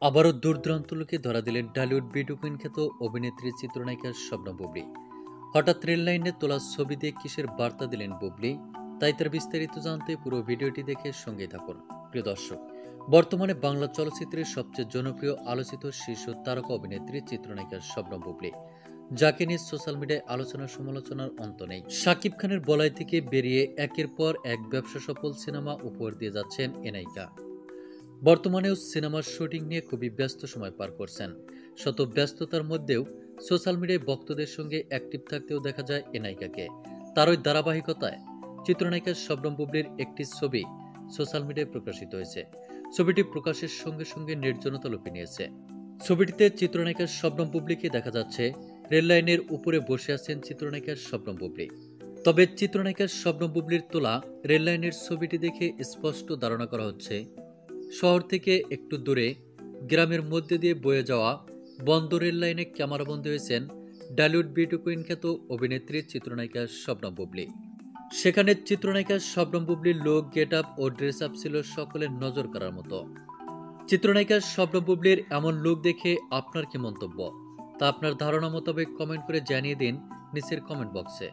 আবারও দূর-দূরান্ত লোকে ধরা দিলেন ঢালিউড বিউটি কুইন খ্যাত অভিনেত্রী চিত্রনায়িকা শবনম বুবলী। হঠাৎ রেল লাইনে তোলা ছবি দিয়ে কিসের বার্তা দিলেন বুবলী, তাই তার বিস্তারিত জানতে পুরো ভিডিওটি দেখে সঙ্গেই থাকুন। প্রিয় দর্শক, বর্তমানে বাংলা চলচ্চিত্রের সবচেয়ে জনপ্রিয় আলোচিত শীর্ষ তারকা অভিনেত্রী চিত্রনায়িকা শবনম বুবলী, যাকে নিয়ে সোশ্যাল মিডিয়ায় আলোচনা সমালোচনার অন্ত নেই। শাকিব খানের বলয় থেকে বেরিয়ে একের পর এক ব্যবসা সফল সিনেমা উপহার দিয়ে যাচ্ছেন এ নায়িকা। বর্তমানেও সিনেমার শুটিং নিয়ে খুবই ব্যস্ত সময় পার করছেন। শত ব্যস্ততার মধ্যেও সোশ্যাল মিডিয়ায় ভক্তদের সঙ্গে অ্যাক্টিভ থাকতেও দেখা যায় এ নায়িকাকে। তার ওই ধারাবাহিকতায় চিত্রনায়িকা শবনম বুবলীর একটি ছবি সোশ্যাল মিডিয়ায় প্রকাশিত হয়েছে। ছবিটি প্রকাশের সঙ্গে সঙ্গে নির্জনতা লুপে নিয়েছে। ছবিটিতে চিত্রনায়িকা শবনম বুবলীকে দেখা যাচ্ছে রেল লাইনের উপরে বসে আছেন চিত্রনায়িকা শবনম বুবলী। তবে চিত্রনায়িকা শবনম বুবলীর তোলা রেল লাইনের ছবিটি দেখে স্পষ্ট ধারণা করা হচ্ছে, শহর থেকে একটু দূরে গ্রামের মধ্যে দিয়ে বয়ে যাওয়া বন্ধ রেল লাইনে ক্যামেরাবন্দী হয়েছেন ঢালিউড বিউটি কুইন খ্যাত অভিনেত্রী চিত্রনায়িকা শবনম বুবলী। সেখানে চিত্রনায়িকা শবনম বুবলীর লুক, গেট আপ ও ড্রেস আপ ছিল সকলের নজর কাড়ার মতো। চিত্রনায়িকা শবনম বুবলীর এমন লুক দেখে আপনার কি মন্তব্য, তা আপনার ধারণা মোতাবেক কমেন্ট করে জানিয়ে দিন নিচের কমেন্ট বক্সে।